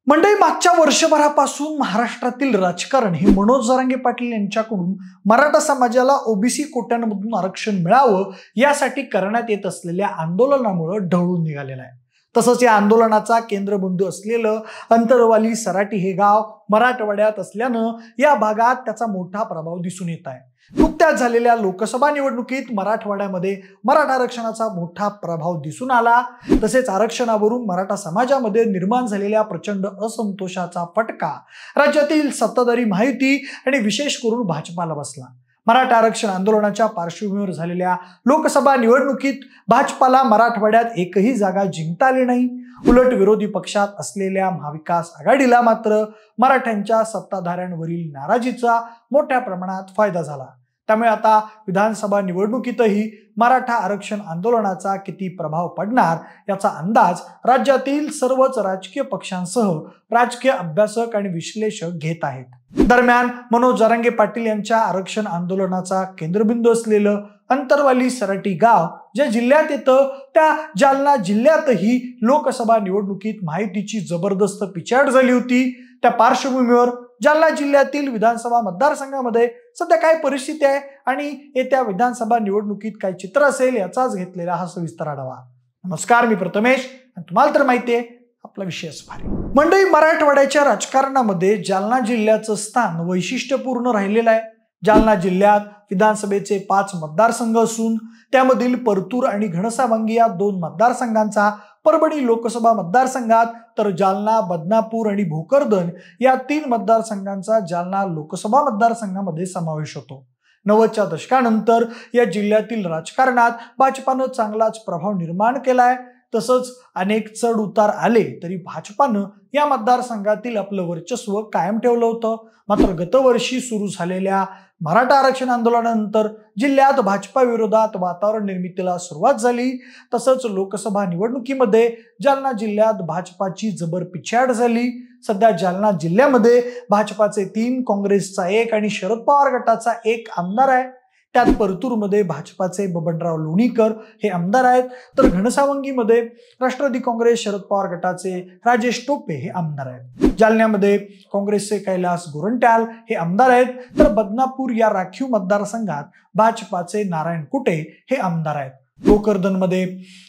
मंडळी, मागच्या वर्षभरापासून महाराष्ट्रातील राजकारण हे मनोज जरांगे पाटील यांच्याकडून मराठा समाजाला ओबीसी कोट्यांमधून आरक्षण मिळावं यासाठी करण्यात येत असलेल्या आंदोलनामुळे ढवळून निघालेलं आहे। तसंच या आंदोलनाचा केंद्रबिंदू असलेलं अंतरवाली सराटी हे गाव मराठवाड्यात असल्यानं या भागात त्याचा मोठा प्रभाव दिसून येत आहे। नुकत्याच झालेल्या लोकसभा निवडणुकीत मराठवाड्यामध्ये मराठा आरक्षणाचा मोठा प्रभाव दिसून आला। तसेच आरक्षणावरून मराठा समाजामध्ये निर्माण झालेल्या प्रचंड असंतोषाचा फटका राज्यातील सत्ताधारी महायुती आणि विशेष करून भाजपाला बसला। मराठा आरक्षण आंदोलनाच्या पार्श्वभूमीवर झालेल्या लोकसभा निवडणुकीत भाजपाला मराठवाड्यात एकही जागा जिंकता आली नाही। उलट विरोधी पक्षात असलेल्या महाविकास आघाडीला मात्र मराठ्यांच्या सत्ताधाऱ्यांवरील नाराजीचा मोठ्या प्रमाणात फायदा झाला। त्यामुळे आता विधानसभा निवडणुकीतही मराठा आरक्षण आंदोलनाचा किती प्रभाव पडणार याचा अंदाज राज्यातील सर्वच राजकीय पक्षांसह राजकीय अभ्यासक आणि विश्लेषक घेत आहेत। दरम्यान मनोज जरांगे पाटील यांच्या आरक्षण आंदोलनाचा केंद्रबिंदू असलेलं अंतरवाली सराटी गाव ज्या जिल्ह्यात येतं त्या जालना जिल्ह्यातही लोकसभा निवडणुकीत महायुतीची जबरदस्त पिछाड झाली होती। त्या पार्श्वभूमीवर जालना जिल्ह्यातील विधानसभा मतदारसंघामध्ये सध्या काय परिस्थिती आहे आणि येत्या विधानसभा निवडणुकीत काय चित्र असेल याचाच घेतलेला हा सविस्तर आढावा। नमस्कार, मी प्रथमेश आणि तुम्हाला तर माहिती आहे आपला विषय भारी। मंडळी, मराठवाड्याच्या राजकारणामध्ये जालना जिल्ह्याचं स्थान वैशिष्ट्यपूर्ण राहिलेलं आहे। जालना जिल्ह्यात विधानसभेचे 5 मतदारसंघ असून त्यामधील परतूर आणि घनसावंगी या 2 मतदारसंघांचा परभणी लोकसभा मतदारसंघात तर जालना, बदनापूर आणि भोकरदन या 3 मतदारसंघांचा जालना लोकसभा मतदारसंघामध्ये समावेश होतो। 90च्या दशकानंतर या जिल्ह्यातील राजकारणात भाजपानं चांगलाच प्रभाव निर्माण केलाय। तसंच अनेक चढ उतार आले तरी भाजपानं या मतदारसंघातील आपलं वर्चस्व कायम ठेवलं होतं। मात्र गतवर्षी सुरू झालेल्या मराठा आरक्षण आंदोलनानंतर जिल्ह्यात भाजपा विरोधात वातावरण निर्मितीला सुरुवात झाली। तसंच लोकसभा निवडणुकीमध्ये जालना जिल्ह्यात भाजपाची जबर पिछाड झाली। सध्या जालना जिल्ह्यामध्ये भाजपाचे 3, काँग्रेसचा 1 आणि शरद पवार गटाचा 1 आमदार आहे। त्यात परतूरमध्ये भाजपाचे बबनराव लोणीकर हे आमदार आहेत, तर घनसावंगीमध्ये राष्ट्रवादी काँग्रेस शरद पवार गटाचे राजेश टोपे हे आमदार आहेत। जालन्यामध्ये काँग्रेसचे कैलास गोरंट्याल हे आमदार आहेत, तर बदनापूर या राखीव मतदारसंघात भाजपाचे नारायण कुटे हे आमदार आहेत। भोकरदनमध्ये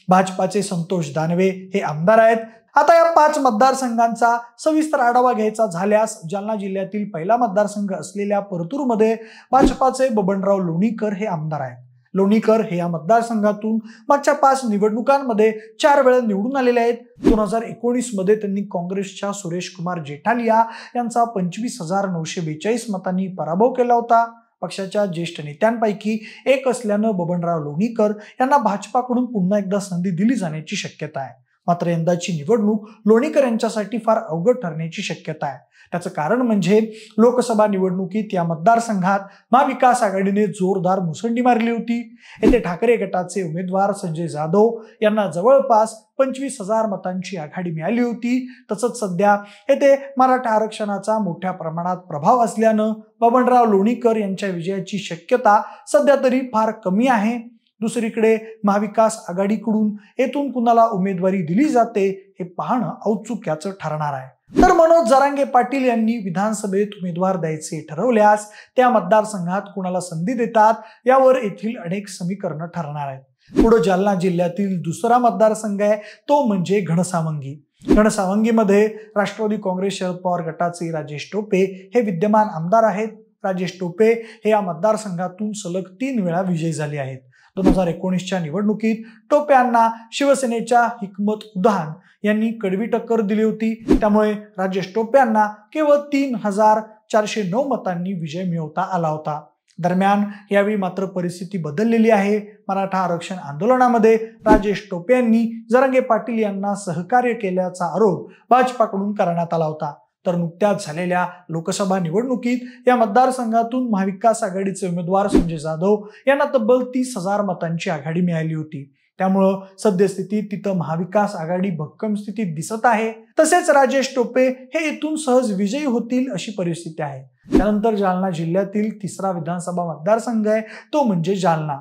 भाजपाचे संतोष दानवे हे आमदार आहेत। आता या 5 मतदारसंघांचा सविस्तर आढावा घ्यायचा झाल्यास जालना जिल्ह्यातील पहिला मतदारसंघ असलेल्या परतूरमध्ये भाजपाचे बबनराव लोणीकर हे आमदार आहेत। लोणीकर हे या मतदारसंघातून मागच्या 5 निवडणुकांमध्ये 4 वेळा निवडून आलेले आहेत। 2019 मध्ये त्यांनी काँग्रेसच्या सुरेश कुमार जेठालिया यांचा 25,942 मतांनी पराभव केला होता। पक्षाच्या ज्येष्ठ नेत्यांपैकी एक असल्यानं बबनराव लोणीकर यांना भाजपाकडून पुन्हा एकदा संधी दिली जाण्याची शक्यता आहे। मात्र यंदाची निवडणूक लोणीकर यांच्यासाठी फार अवघड ठरण्याची शक्यता आहे। त्याचं कारण म्हणजे लोकसभा निवडणुकीत या मतदारसंघात महाविकास आघाडीने जोरदार मुसंडी मारली होती। येथे ठाकरे गटाचे उमेदवार संजय जाधव यांना जवळपास 25,000 मतांची आघाडी मिळाली होती। तसंच सध्या येथे मराठा आरक्षणाचा मोठ्या प्रमाणात प्रभाव असल्यानं बबनराव लोणीकर यांच्या विजयाची शक्यता सध्या तरी फार कमी आहे। दुसरीकडे महाविकास आघाडीकडून येथून कुणाला उमेदवारी दिली जाते हे पाहणं औत्सुक्याचं ठरणार आहे। तर मनोज जरांगे पाटील यांनी विधानसभेत उमेदवार द्यायचे ठरवल्यास त्या मतदारसंघात कुणाला संधी देतात यावर येथील अनेक समीकरणं ठरणार आहेत। पुढे जालना जिल्ह्यातील दुसरा मतदारसंघ आहे तो म्हणजे घनसावंगी। घनसावंगीमध्ये राष्ट्रवादी काँग्रेस शरद पवार गटाचे राजेश टोपे हे विद्यमान आमदार आहेत। राजेश टोपे हे या मतदारसंघातून सलग 3 वेळा विजयी झाले आहेत। 2019च्या निवडणुकीत टोपे यांना शिवसेनेच्या हिकमत उद्दान यांनी कडवी टक्कर दिली होती। त्यामुळे राजेश टोपे यांना केवळ 3,409 मतांनी विजय मिळवता आला होता। दरम्यान यावेळी मात्र परिस्थिती बदललेली आहे। मराठा आरक्षण आंदोलनामध्ये राजेश टोपे यांनी जरांगे पाटील यांना सहकार्य केल्याचा आरोप भाजपाकडून करण्यात आला होता। तर नुकत्याच झालेल्या लोकसभा निवडणुकीत या मतदारसंघातून महाविकास आघाडीचे उमेदवार संजय जाधव यांना तब्बल 30,000 मतांची आघाडी मिळाली होती। त्यामुळं सद्यस्थितीत तिथं महाविकास आघाडी भक्कम स्थितीत दिसत आहे। तसेच राजेश टोपे हे येथून सहज विजयी होतील अशी परिस्थिती आहे। त्यानंतर जालना जिल्ह्यातील 3रा विधानसभा मतदारसंघ आहे तो म्हणजे जालना।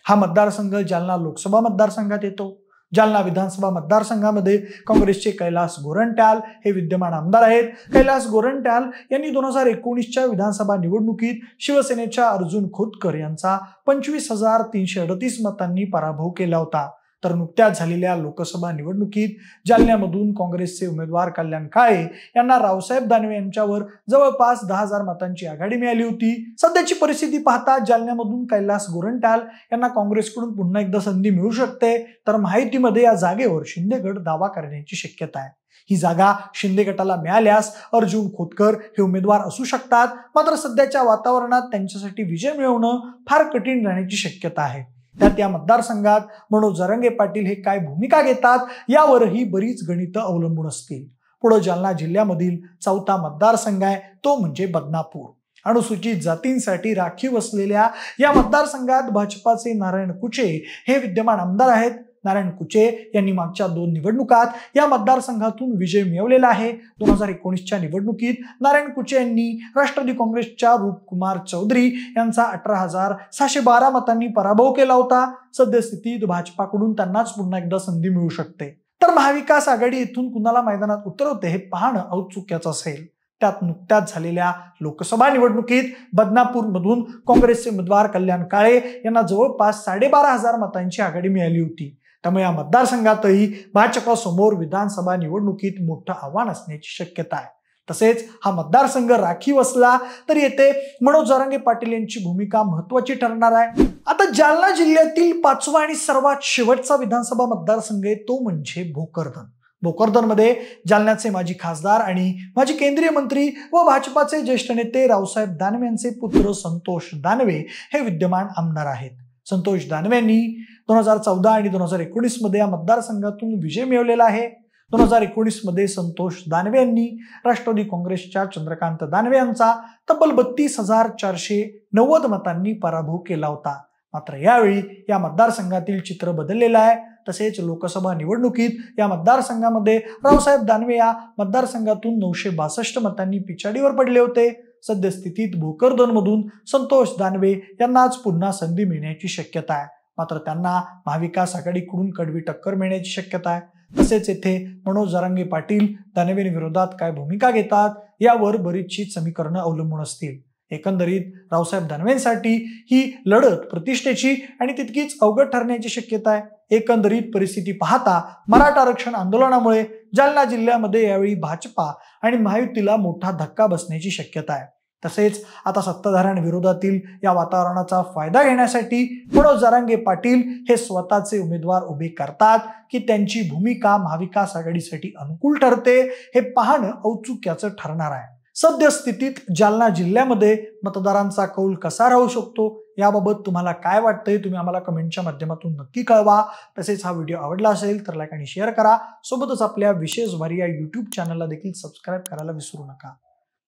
हा मतदारसंघ जालना लोकसभा मतदारसंघात येतो। जालना विधानसभा मतदारसंघामध्ये काँग्रेसचे कैलास गोरंट्याल हे विद्यमान आमदार आहेत। कैलास गोरंट्याल यांनी 2019च्या विधानसभा निवडणुकीत शिवसेनेच्या अर्जुन खोतकर यांचा 25,338 मतांनी पराभव केला होता। तर नुकत्याच झालेल्या लोकसभा निवडणुकीत जालन्यामधून काँग्रेसचे उमेदवार कल्याण काळे यांना रावसाहेब दानवे यांच्यावर जवळपास 10,000 मतांची आघाडी मिळाली होती। सध्याची परिस्थिती पाहता जालन्यामधून कैलास गोरंट्याल यांना काँग्रेसकडून पुन्हा एकदा संधी मिळू शकते, तर महायुतीमध्ये या जागेवर शिंदे गट दावा करण्याची शक्यता आहे। ही जागा शिंदे गटाला मिळाल्यास अर्जुन खोतकर हे उमेदवार असू शकतात, मात्र सध्याच्या वातावरणात त्यांच्यासाठी विजय मिळवणं फार कठीण राहण्याची शक्यता आहे। त्यात या मतदारसंघात मनोज जरांगे पाटील हे काय भूमिका घेतात यावरही बरीच गणितं अवलंबून असतील। पुढे जालना जिल्ह्यामधील चौथा मतदारसंघ आहे, तो म्हणजे बदनापूर। अनुसूचित जातींसाठी राखीव असलेल्या या मतदारसंघात भाजपाचे नारायण कुचे हे विद्यमान आमदार आहेत। नारायण कुचे यांनी मागच्या 2 निवडणुकात या मतदारसंघातून विजय मिळवलेला आहे। 2019च्या निवडणुकीत नारायण कुचे यांनी राष्ट्रवादी काँग्रेसच्या रूपकुमार चौधरी यांचा 18,612 मतांनी पराभव केला होता। सद्यस्थितीत भाजपाकडून त्यांनाच पुन्हा एकदा संधी मिळू शकते, तर महाविकास आघाडी इथून कुणाला मैदानात उतरवते हे पाहणं औत्सुक्याचं असेल। त्यात नुकत्याच झालेल्या लोकसभा निवडणुकीत बदनापूरमधून काँग्रेसचे उमेदवार कल्याण काळे यांना जवळपास 12,500 मतांची आघाडी मिळाली होती। त्यामुळे या मतदारसंघातही भाजपासमोर विधानसभा निवडणुकीत मोठं आव्हान असण्याची शक्यता आहे। तसेच हा मतदारसंघ राखीव असला तरी येथे मनोज जरांगे पाटील यांची भूमिका महत्त्वाची ठरणार आहे। आता जालना जिल्ह्यातील 5वा आणि सर्वात शेवटचा विधानसभा मतदारसंघ आहे, तो म्हणजे भोकरदन। भोकरदनमध्ये जालन्याचे माजी खासदार आणि माजी केंद्रीय मंत्री व भाजपाचे ज्येष्ठ नेते रावसाहेब दानवे यांचे पुत्र संतोष दानवे हे विद्यमान आमदार आहेत। संतोष दानवे यांनी 2014 आणि 2019 मध्ये या मतदारसंघातून विजय मिळवलेला आहे। 2019 मध्ये संतोष दानवे यांनी राष्ट्रवादी काँग्रेसच्या चंद्रकांत दानवे यांचा तब्बल 32,490 मतांनी पराभव केला होता। मात्र यावेळी या मतदारसंघातील चित्र बदललेलं आहे। तसेच लोकसभा निवडणुकीत या मतदारसंघामध्ये रावसाहेब दानवे या मतदारसंघातून 962 मतांनी पिछाडीवर पडले होते। सद्यस्थितीत भोकरदनमधून संतोष दानवे यांनाच पुन्हा संधी मिळण्याची शक्यता आहे, मात्र त्यांना महाविकास आघाडीकडून कडवी टक्कर मिळण्याची शक्यता आहे। तसेच येथे मनोज जरांगे पाटील दानवेंविरोधात काय भूमिका घेतात यावर बरीचशी समीकरणं अवलंबून असतील। एकंदरीत रावसाहेब दानवेंसाठी ही लढत प्रतिष्ठेची आणि तितकीच अवघड ठरण्याची शक्यता आहे। एकंदरीत परिस्थिती पाहता मराठा आरक्षण आंदोलनामुळे जालना जिल्ह्यामध्ये यावेळी भाजपा आणि महायुतीला मोठा धक्का बसण्याची शक्यता आहे। तसेच आता सत्ताधाऱ्यांविरोधातील या वातावरणाचा फायदा घेण्यासाठी मनोज जरांगे पाटील हे स्वतःचे उमेदवार उभे करतात की त्यांची भूमिका महाविकास आघाडीसाठी अनुकूल ठरते हे पाहणं औत्सुक्याचं ठरणार आहे। सद्यस्थितीत जालना जिल्ह्यामध्ये मतदारांचा कौल कसा राहू शकतो याबाबत तुम्हाला काय वाटतंय तुम्ही आम्हाला कमेंटच्या माध्यमातून नक्की कळवा। तसेच हा व्हिडिओ आवडला असेल तर लाईक आणि शेअर करा। सोबतच आपल्या विशेष वारी या YouTube चॅनलला देखील सबस्क्राईब करायला विसरू नका।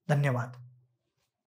धन्यवाद।